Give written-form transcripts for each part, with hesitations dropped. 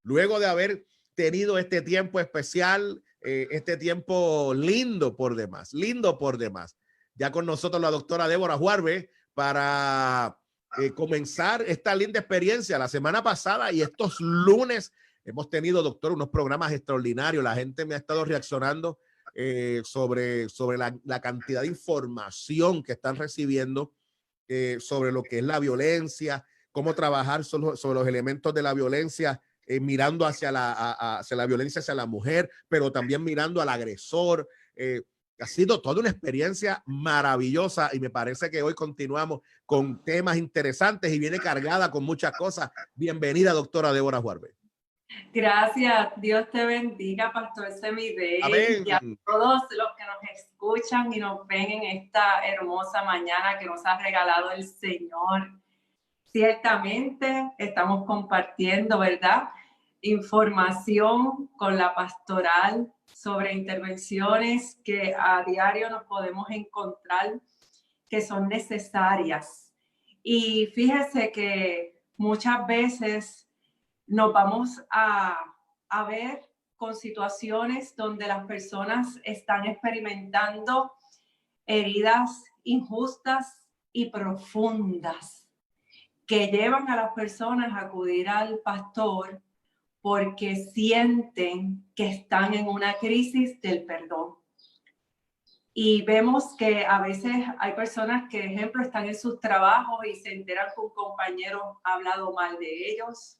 luego de haber tenido este tiempo especial, este tiempo lindo por demás, Ya con nosotros la doctora Débora Juarbe para comenzar esta linda experiencia. La semana pasada y estos lunes hemos tenido, doctor, unos programas extraordinarios. La gente me ha estado reaccionando sobre la cantidad de información que están recibiendo sobre lo que es la violencia, cómo trabajar sobre los elementos de la violencia, mirando hacia la violencia hacia la mujer, pero también mirando al agresor. Ha sido toda una experiencia maravillosa y me parece que hoy continuamos con temas interesantes y viene cargada con muchas cosas. Bienvenida, doctora Débora Juarbe. Gracias, Dios te bendiga, Pastor Semidey, Amén. y a todos los que nos escuchan y nos ven en esta hermosa mañana que nos ha regalado el Señor. Ciertamente estamos compartiendo, ¿verdad?, información con la pastoral sobre intervenciones que a diario nos podemos encontrar que son necesarias. Y fíjese que muchas veces nos vamos a ver con situaciones donde las personas están experimentando heridas injustas y profundas que llevan a las personas a acudir al pastor porque sienten que están en una crisis del perdón. Y vemos que a veces hay personas que, por ejemplo, están en sus trabajos y se enteran que un compañero ha hablado mal de ellos.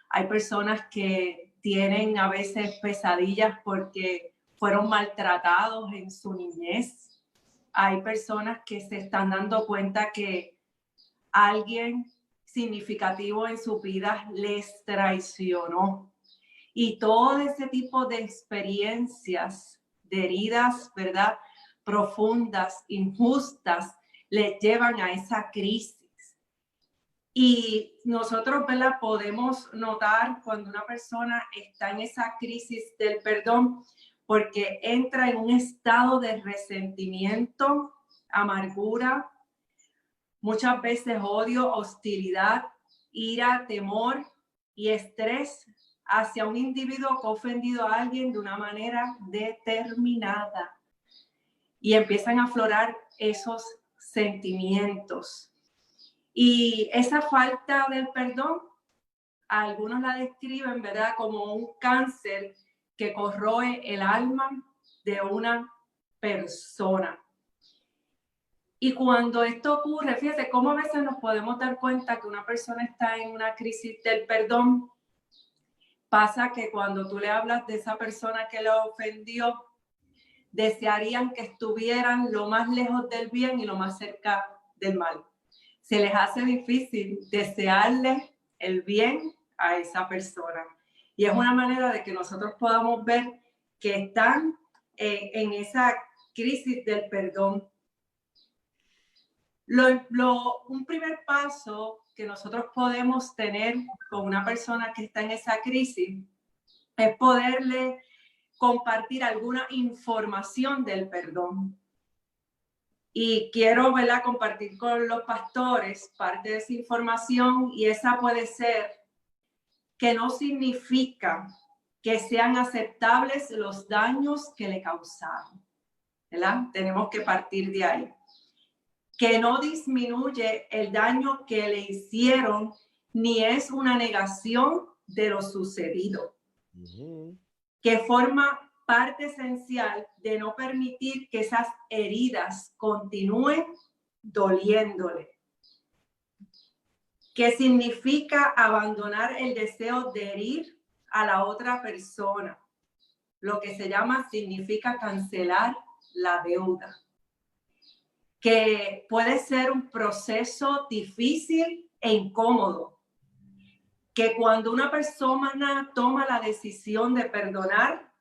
Hay personas que tienen a veces pesadillas porque fueron maltratados en su niñez. Hay personas que se están dando cuenta que alguien significativo en su vida les traicionó. Y todo ese tipo de experiencias, de heridas, ¿verdad?, profundas, injustas, les llevan a esa crisis. Y nosotros, ¿verdad?, podemos notar cuando una persona está en esa crisis del perdón porque entra en un estado de resentimiento, amargura, muchas veces odio, hostilidad, ira, temor y estrés hacia un individuo que ha ofendido a alguien de una manera determinada. Y empiezan a aflorar esos sentimientos. Y esa falta del perdón, algunos la describen, ¿verdad?, como un cáncer que corroe el alma de una persona. Y cuando esto ocurre, fíjate cómo a veces nos podemos dar cuenta que una persona está en una crisis del perdón. Pasa que cuando tú le hablas de esa persona que lo ofendió, desearían que estuvieran lo más lejos del bien y lo más cerca del mal. Se les hace difícil desearle el bien a esa persona. Y es una manera de que nosotros podamos ver que están en esa crisis del perdón. Un primer paso que nosotros podemos tener con una persona que está en esa crisis es poderle compartir alguna información del perdón. Y quiero, ¿verdad?, compartir con los pastores parte de esa información, y esa puede ser que no significa que sean aceptables los daños que le causaron, ¿verdad? Tenemos que partir de ahí. Que no disminuye el daño que le hicieron, ni es una negación de lo sucedido. Que forma parte esencial de no permitir que esas heridas continúen doliéndole. Que significa abandonar el deseo de herir a la otra persona. Lo que se llama, significa cancelar la deuda. Que puede ser un proceso difícil e incómodo. Que cuando una persona toma la decisión de perdonar,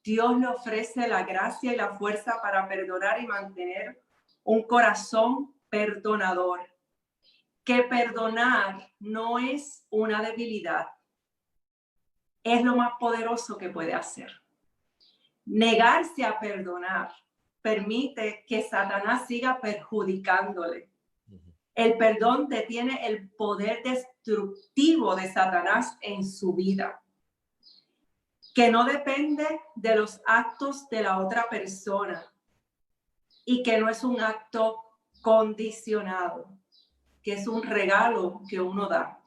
Dios le ofrece la gracia y la fuerza para perdonar y mantener un corazón perdonador. Que perdonar no es una debilidad, es lo más poderoso que puede hacer. Negarse a perdonar permite que Satanás siga perjudicándole. El perdón detiene el poder destructivo de Satanás en su vida. que no depende de los actos de la otra persona y que no es un acto condicionado, que es un regalo que uno da.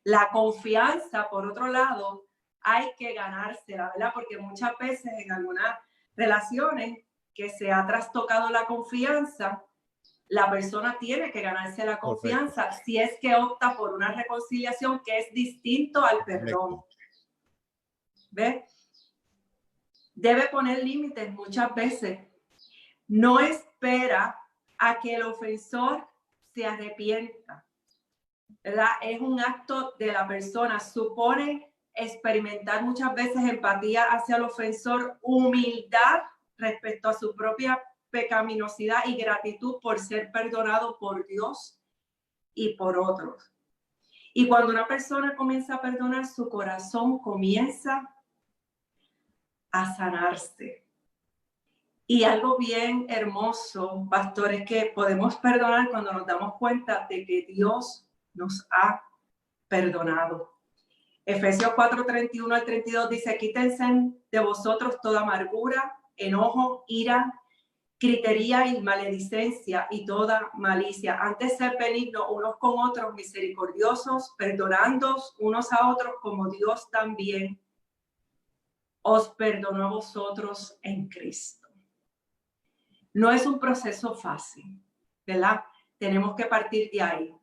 La confianza, por otro lado, hay que ganársela, ¿verdad? Porque muchas veces en algunas relaciones que se ha trastocado la confianza, la persona tiene que ganarse la confianza. Correcto. Si es que opta por una reconciliación que es distinto al perdón. ¿Ves? Debe poner límites muchas veces. No espera a que el ofensor se arrepienta, ¿verdad? Es un acto de la persona. Supone experimentar muchas veces empatía hacia el ofensor, humildad respecto a su propia pecaminosidad y gratitud por ser perdonado por Dios y por otros. Y cuando una persona comienza a perdonar, su corazón comienza a sanarse. Y algo bien hermoso, pastor, es que podemos perdonar cuando nos damos cuenta de que Dios nos ha perdonado. Efesios 4:31 al 32 dice: quítense de vosotros toda amargura, enojo, ira, gritería y maledicencia y toda malicia. Antes ser benignos unos con otros, misericordiosos, perdonándoos unos a otros como Dios también os perdonó a vosotros en Cristo. No es un proceso fácil, ¿verdad? Tenemos que partir de ahí.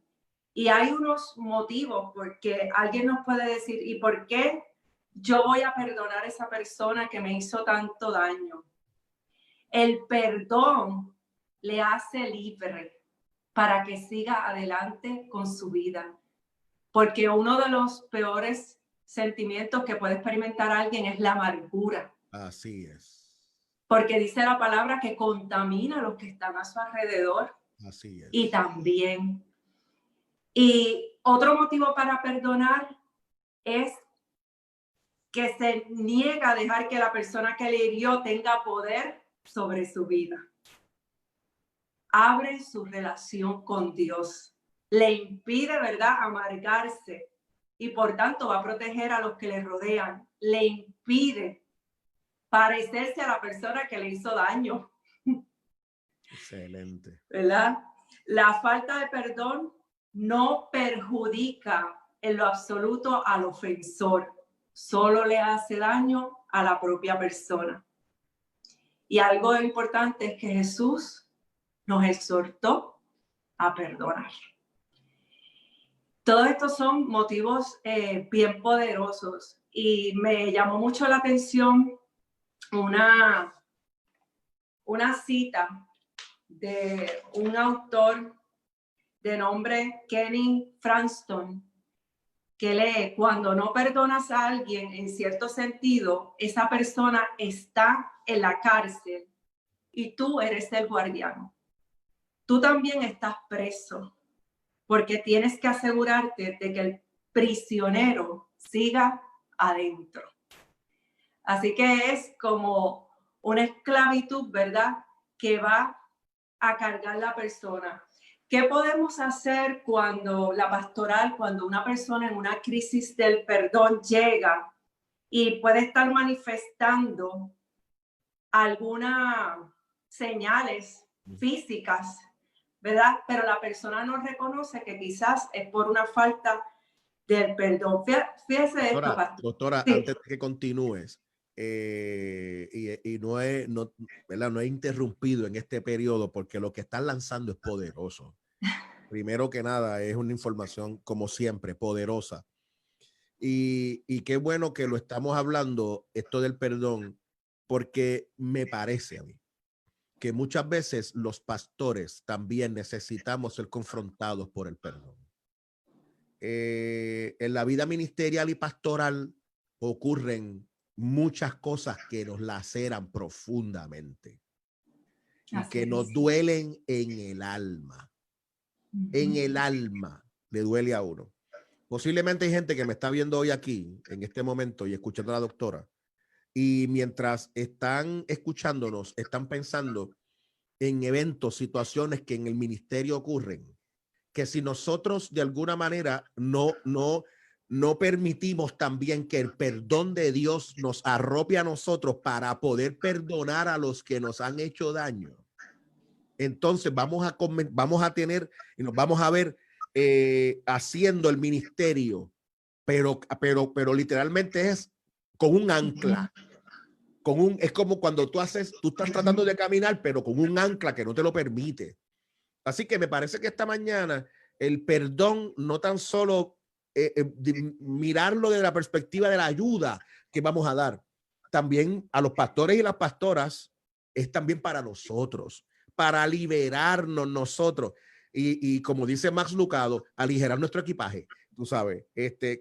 Y hay unos motivos porque alguien nos puede decir, ¿y por qué yo voy a perdonar a esa persona que me hizo tanto daño? El perdón le hace libre para que siga adelante con su vida. Porque uno de los peores sentimientos que puede experimentar alguien es la amargura. Así es. Porque dice la palabra que contamina a los que están a su alrededor. Así es. Y también. Y otro motivo para perdonar es que se niega a dejar que la persona que le hirió tenga poder sobre su vida. Abre su relación con Dios. Le impide, ¿verdad?, amargarse. Y por tanto va a proteger a los que le rodean. Le impide parecerse a la persona que le hizo daño. Excelente. ¿Verdad? La falta de perdón no perjudica en lo absoluto al ofensor, solo le hace daño a la propia persona. Y algo importante es que Jesús nos exhortó a perdonar. Todos estos son motivos bien poderosos y me llamó mucho la atención una cita de un autor de nombre Kenny Franston, que lee: cuando no perdonas a alguien, en cierto sentido, esa persona está en la cárcel y tú eres el guardián. Tú también estás preso porque tienes que asegurarte de que el prisionero siga adentro. Así que es como una esclavitud, ¿verdad?, que va a cargar la persona. ¿Qué podemos hacer cuando la pastoral, cuando una persona en una crisis del perdón llega y puede estar manifestando algunas señales físicas, ¿verdad? Pero la persona no reconoce que quizás es por una falta del perdón. Fíjese esto, pastor. Doctora, sí. Antes de que continúes, y no he interrumpido en este periodo porque lo que están lanzando es poderoso. Primero que nada, es una información, como siempre, poderosa. Y qué bueno que lo estamos hablando, esto del perdón, porque me parece a mí que muchas veces los pastores también necesitamos ser confrontados por el perdón. En la vida ministerial y pastoral ocurren muchas cosas que nos laceran profundamente y que nos duelen en el alma. En el alma le duele a uno. Posiblemente hay gente que me está viendo hoy aquí, en este momento, y escuchando a la doctora, y mientras están escuchándonos, están pensando en eventos, situaciones que en el ministerio ocurren, que si nosotros de alguna manera no no permitimos también que el perdón de Dios nos arrope a nosotros para poder perdonar a los que nos han hecho daño, entonces vamos a tener y nos vamos a ver haciendo el ministerio, pero literalmente es con un ancla, es como cuando tú estás tratando de caminar, pero con un ancla que no te lo permite. Así que me parece que esta mañana el perdón no tan solo mirarlo desde la perspectiva de la ayuda que vamos a dar, también a los pastores y las pastoras, es también para nosotros, para liberarnos nosotros. Y como dice Max Lucado, aligerar nuestro equipaje, tú sabes,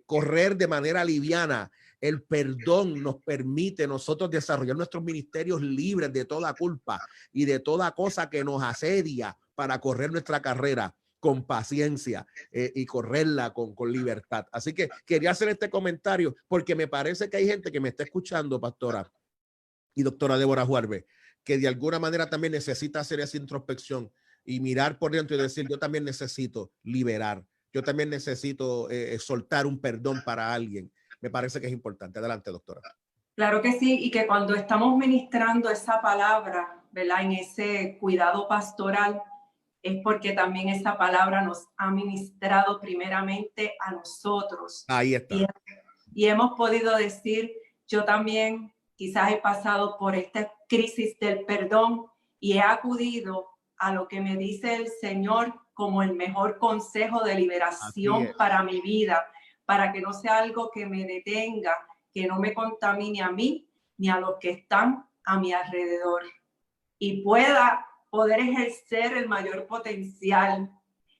correr de manera liviana. El perdón nos permite nosotros desarrollar nuestros ministerios libres de toda culpa y de toda cosa que nos asedia, para correr nuestra carrera con paciencia y correrla con libertad. Así que quería hacer este comentario porque me parece que hay gente que me está escuchando, pastora y doctora Débora Juarbe, que de alguna manera también necesita hacer esa introspección y mirar por dentro y decir, yo también necesito liberar, yo también necesito soltar un perdón para alguien. Me parece que es importante. Adelante, doctora. Claro que sí, y que cuando estamos ministrando esa palabra, ¿verdad? En ese cuidado pastoral, es porque también esa palabra nos ha ministrado primeramente a nosotros. Ahí está. Y hemos podido decir, yo también quizás he pasado por esta crisis del perdón y he acudido a lo que me dice el Señor como el mejor consejo de liberación para mi vida, para que no sea algo que me detenga, que no me contamine a mí ni a los que están a mi alrededor, y pueda poder ejercer el mayor potencial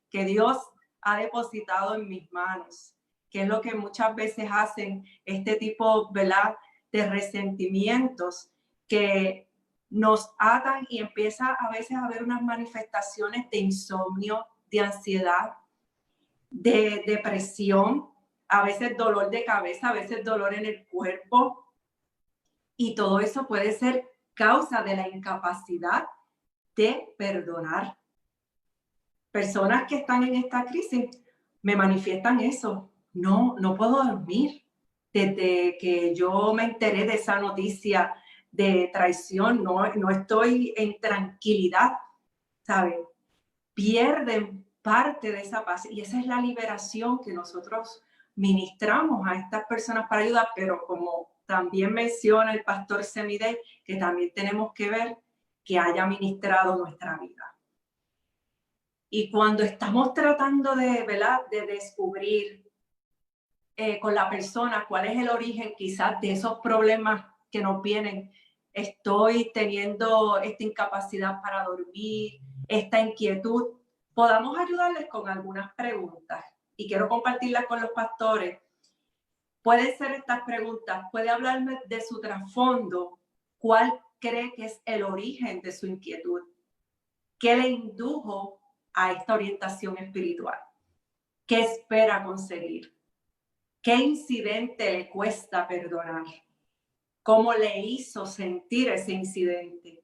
que Dios ha depositado en mis manos, que es lo que muchas veces hacen este tipo, ¿verdad?, de resentimientos que nos atan, y empieza a veces a haber unas manifestaciones de insomnio, de ansiedad, de depresión, a veces dolor de cabeza, a veces dolor en el cuerpo, y todo eso puede ser causa de la incapacidad de perdonar. Personas que están en esta crisis me manifiestan eso. No puedo dormir. Desde que yo me enteré de esa noticia de traición, no estoy en tranquilidad, ¿saben? Pierden parte de esa paz, y esa es la liberación que nosotros ministramos a estas personas para ayudar, pero como también menciona el pastor Semide, que también tenemos que ver que haya ministrado nuestra vida. Y cuando estamos tratando de, ¿verdad?, de descubrir con la persona cuál es el origen quizás de esos problemas que nos vienen, estoy teniendo esta incapacidad para dormir, esta inquietud, podamos ayudarles con algunas preguntas. Y quiero compartirlas con los pastores. Pueden ser estas preguntas, puede hablarme de su trasfondo, cuál cree que es el origen de su inquietud, qué le indujo a esta orientación espiritual, qué espera conseguir, qué incidente le cuesta perdonar, cómo le hizo sentir ese incidente,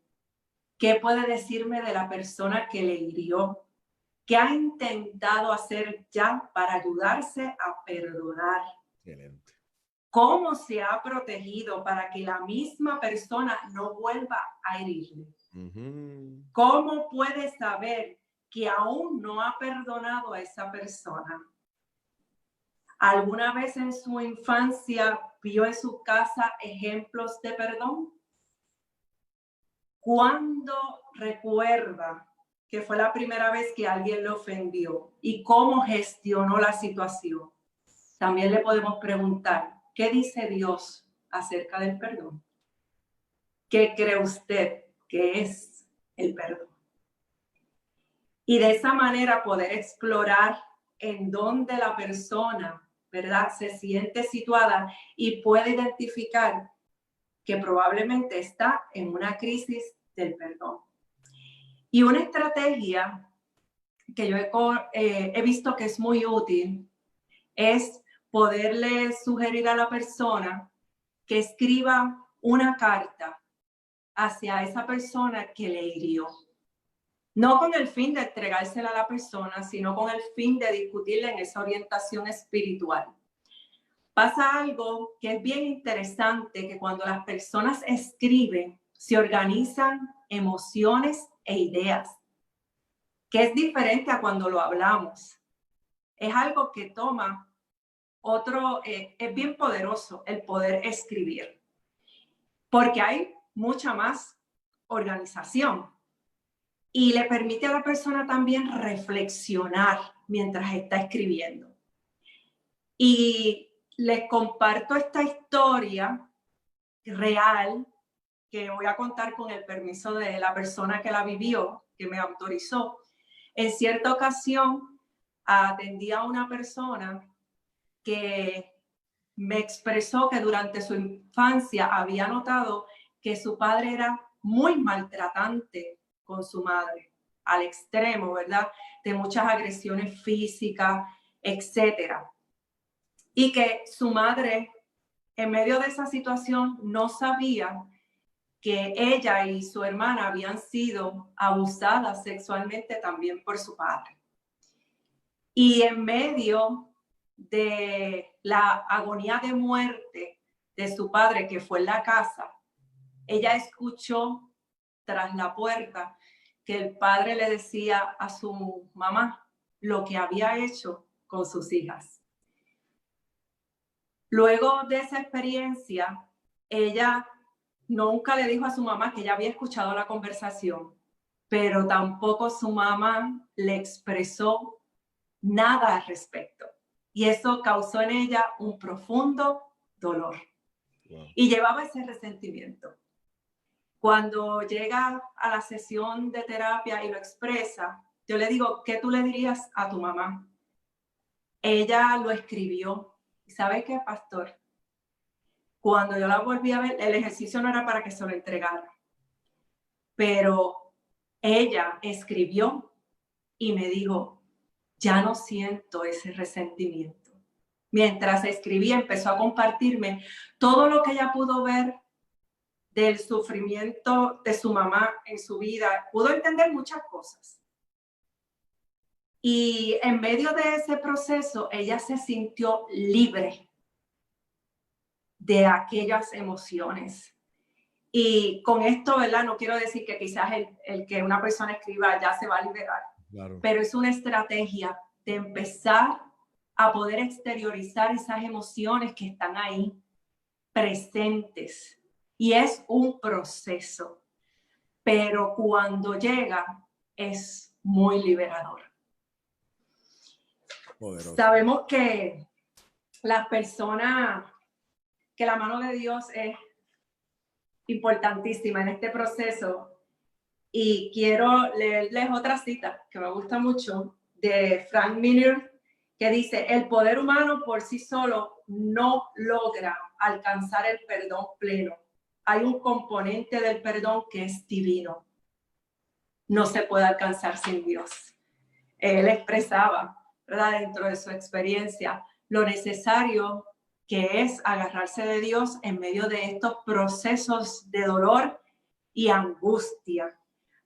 qué puede decirme de la persona que le hirió, qué ha intentado hacer ya para ayudarse a perdonar. Excelente. ¿Cómo se ha protegido para que la misma persona no vuelva a herirle? ¿Cómo puede saber que aún no ha perdonado a esa persona? ¿Alguna vez en su infancia vio en su casa ejemplos de perdón? ¿Cuándo recuerda que fue la primera vez que alguien le ofendió y cómo gestionó la situación? También le podemos preguntar, ¿qué dice Dios acerca del perdón? ¿Qué cree usted que es el perdón? Y de esa manera poder explorar en dónde la persona, ¿verdad?, se siente situada y puede identificar que probablemente está en una crisis del perdón. Y una estrategia que yo he visto que es muy útil es poderle sugerir a la persona que escriba una carta hacia esa persona que le hirió. No con el fin de entregársela a la persona, sino con el fin de discutirle en esa orientación espiritual. Pasa algo que es bien interesante, que cuando las personas escriben, se organizan emociones e ideas, que es diferente a cuando lo hablamos. Es algo que toma es bien poderoso el poder escribir, porque hay mucha más organización y le permite a la persona también reflexionar mientras está escribiendo. Y les comparto esta historia real que voy a contar con el permiso de la persona que la vivió, que me autorizó. En cierta ocasión atendí a una persona que me expresó que durante su infancia había notado que su padre era muy maltratante con su madre, al extremo, ¿verdad? De muchas agresiones físicas, etcétera. Y que su madre, en medio de esa situación, no sabía que ella y su hermana habían sido abusadas sexualmente también por su padre. Y en medio de la agonía de muerte de su padre, que fue en la casa, ella escuchó tras la puerta que el padre le decía a su mamá lo que había hecho con sus hijas. Luego de esa experiencia, ella nunca le dijo a su mamá que ella había escuchado la conversación, pero tampoco su mamá le expresó nada al respecto. Y eso causó en ella un profundo dolor. Wow. Y llevaba ese resentimiento. Cuando llega a la sesión de terapia y lo expresa, yo le digo, ¿qué tú le dirías a tu mamá? Ella lo escribió. ¿Y sabe qué, pastor? Cuando yo la volví a ver, el ejercicio no era para que se lo entregara, pero ella escribió y me dijo, ya no siento ese resentimiento. Mientras escribía, empezó a compartirme todo lo que ella pudo ver del sufrimiento de su mamá en su vida. Pudo entender muchas cosas. Y en medio de ese proceso, ella se sintió libre de aquellas emociones. Y con esto, ¿verdad? No quiero decir que quizás el que una persona escriba ya se va a liberar. Claro. Pero es una estrategia de empezar a poder exteriorizar esas emociones que están ahí presentes. Y es un proceso. Pero cuando llega, es muy liberador. Poderoso. Sabemos que las personas, que la mano de Dios es importantísima en este proceso. Y quiero leerles otra cita que me gusta mucho de Frank Miller, que dice, el poder humano por sí solo no logra alcanzar el perdón pleno. Hay un componente del perdón que es divino. No se puede alcanzar sin Dios. Él expresaba, ¿verdad?, dentro de su experiencia, lo necesario que es agarrarse de Dios en medio de estos procesos de dolor y angustia.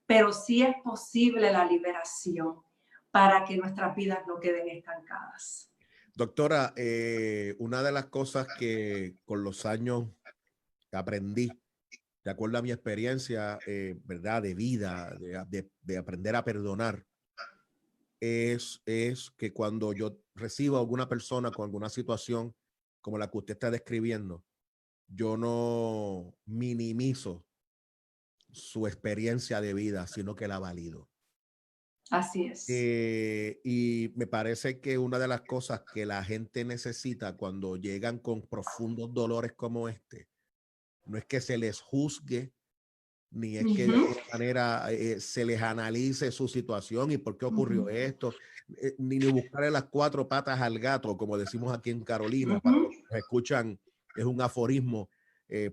Pero sí es posible la liberación para que nuestras vidas no queden estancadas. Doctora, una de las cosas que con los años aprendí, de acuerdo a mi experiencia, ¿verdad?, de vida, de aprender a perdonar, es que cuando yo recibo a alguna persona con alguna situación como la que usted está describiendo, yo no minimizo su experiencia de vida, sino que la valido. Así es. Y me parece que una de las cosas que la gente necesita cuando llegan con profundos dolores como este, no es que se les juzgue, ni es que de alguna manera se les analice su situación y por qué ocurrió esto, ni buscarle las cuatro patas al gato, como decimos aquí en Carolina. Para los que nos escuchan, es un aforismo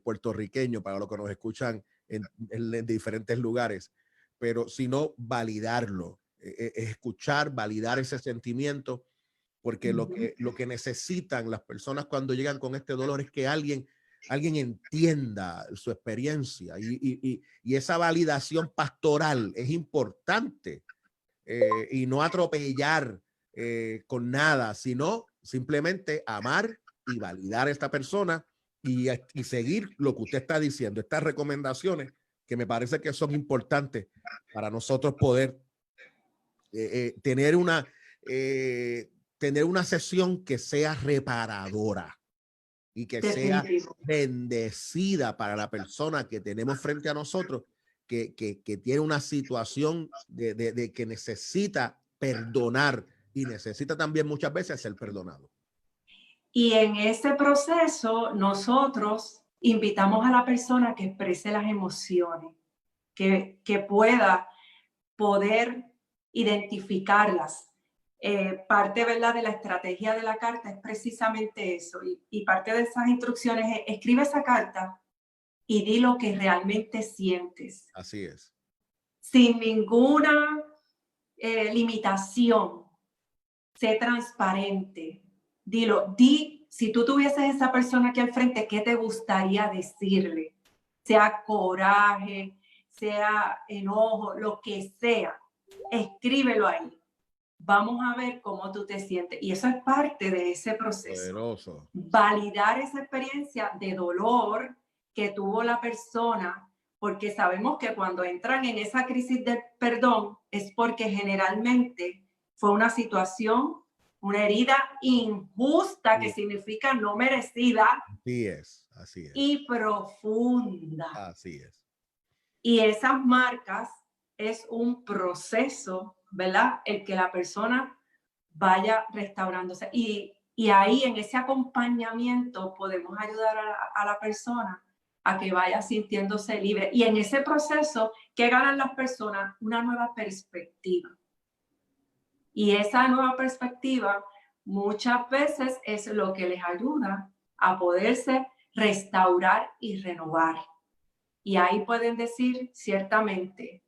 puertorriqueño, para los que nos escuchan en diferentes lugares, pero sino validarlo, escuchar, validar ese sentimiento, porque lo que necesitan las personas cuando llegan con este dolor es que alguien entienda su experiencia y esa validación pastoral es importante, y no atropellar con nada, sino simplemente amar y validar a esta persona y seguir lo que usted está diciendo, estas recomendaciones que me parece que son importantes para nosotros poder tener una sesión que sea reparadora y que sea bendecida para la persona que tenemos frente a nosotros, que tiene una situación de que necesita perdonar y necesita también muchas veces ser perdonado. Y en ese proceso nosotros invitamos a la persona que exprese las emociones, que pueda poder identificarlas. Parte, ¿verdad?, de la estrategia de la carta es precisamente eso. Y parte de esas instrucciones es: escribe esa carta y di lo que realmente sientes. Así es. Sin ninguna limitación. Sé transparente. Dilo. Si tú tuvieses esa persona aquí al frente, ¿qué te gustaría decirle? Sea coraje, sea enojo, lo que sea. Escríbelo ahí. Vamos a ver cómo tú te sientes. Y eso es parte de ese proceso. Poderoso. Validar esa experiencia de dolor que tuvo la persona, porque sabemos que cuando entran en esa crisis de perdón es porque generalmente fue una situación, una herida injusta, que significa no merecida. Así es, así es. Y profunda. Así es. Y esas marcas es un proceso, ¿verdad? El que la persona vaya restaurándose. Y ahí, en ese acompañamiento, podemos ayudar a la persona a que vaya sintiéndose libre. Y en ese proceso, ¿qué ganan las personas? Una nueva perspectiva. Y esa nueva perspectiva muchas veces es lo que les ayuda a poderse restaurar y renovar. Y ahí pueden decir, ciertamente,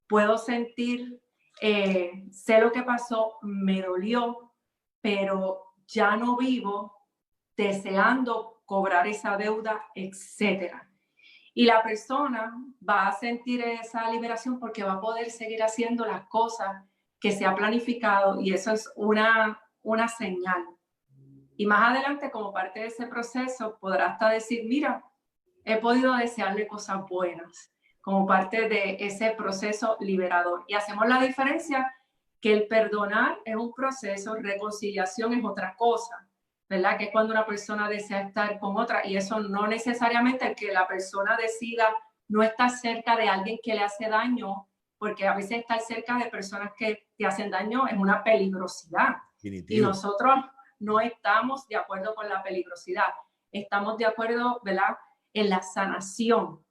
puedo sentir, sé lo que pasó, me dolió, pero ya no vivo deseando cobrar esa deuda, etc. Y la persona va a sentir esa liberación porque va a poder seguir haciendo las cosas que se ha planificado, y eso es una señal. Y más adelante, como parte de ese proceso, podrá hasta decir: mira, he podido desearle cosas buenas, como parte de ese proceso liberador. Y hacemos la diferencia que el perdonar es un proceso, reconciliación es otra cosa, ¿verdad? Que es cuando una persona desea estar con otra, y eso no necesariamente el que la persona decida no estar cerca de alguien que le hace daño, porque a veces estar cerca de personas que te hacen daño es una peligrosidad. Definitivo. Y nosotros no estamos de acuerdo con la peligrosidad, estamos de acuerdo, ¿verdad?, en la sanación.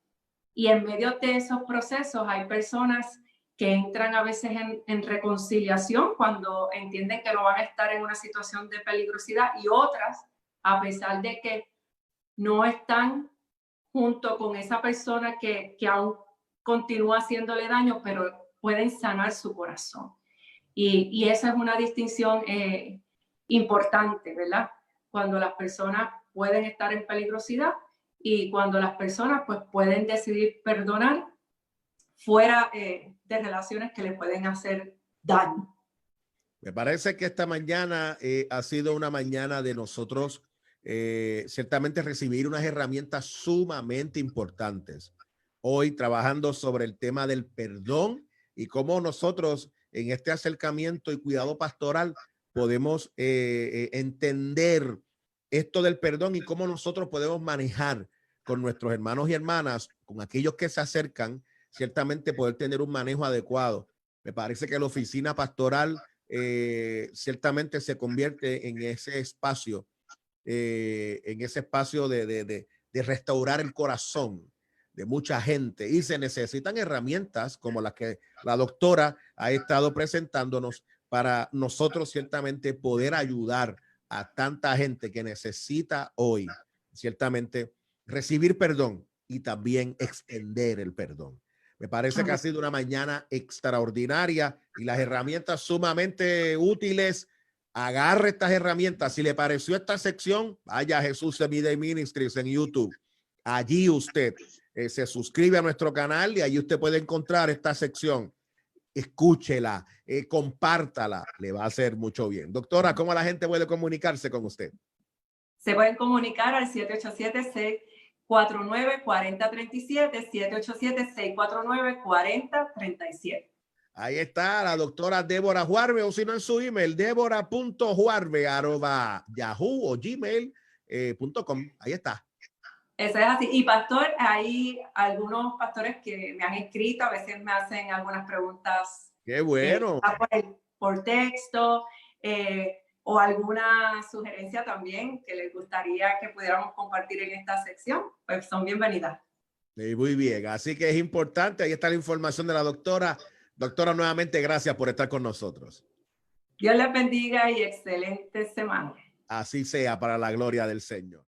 Y en medio de esos procesos hay personas que entran a veces en reconciliación cuando entienden que no van a estar en una situación de peligrosidad, y otras, a pesar de que no están junto con esa persona que aún continúa haciéndole daño, pero pueden sanar su corazón. Y esa es una distinción importante, ¿verdad? Cuando las personas pueden estar en peligrosidad y cuando las personas pues pueden decidir perdonar fuera de relaciones que le pueden hacer daño. Me parece que esta mañana ha sido una mañana de nosotros ciertamente recibir unas herramientas sumamente importantes. Hoy trabajando sobre el tema del perdón y cómo nosotros en este acercamiento y cuidado pastoral podemos entender esto del perdón y cómo nosotros podemos manejar con nuestros hermanos y hermanas, con aquellos que se acercan, ciertamente poder tener un manejo adecuado. Me parece que la oficina pastoral ciertamente se convierte en ese espacio de restaurar el corazón de mucha gente, y se necesitan herramientas como las que la doctora ha estado presentándonos para nosotros ciertamente poder ayudar a tanta gente que necesita hoy ciertamente recibir perdón y también extender el perdón. Me parece que ha sido una mañana extraordinaria y las herramientas sumamente útiles. Agarre estas herramientas. Si le pareció esta sección, vaya a Jesús Everyday Ministries en YouTube. Allí usted se suscribe a nuestro canal y allí usted puede encontrar esta sección. Escúchela, compártala, le va a hacer mucho bien. Doctora, ¿cómo la gente puede comunicarse con usted? Se pueden comunicar al 787-649-4037, 787-649-4037. Ahí está la doctora Débora Juarbe, o si no en su email, debora.juarbe@yahoo o gmail.com. Ahí está. Eso es así. Y pastor, hay algunos pastores que me han escrito, a veces me hacen algunas preguntas. Qué bueno. Por texto, o alguna sugerencia también que les gustaría que pudiéramos compartir en esta sección, pues son bienvenidas. Muy bien, así que es importante, ahí está la información de la doctora. Doctora, nuevamente gracias por estar con nosotros. Dios les bendiga y excelente semana. Así sea, para la gloria del Señor.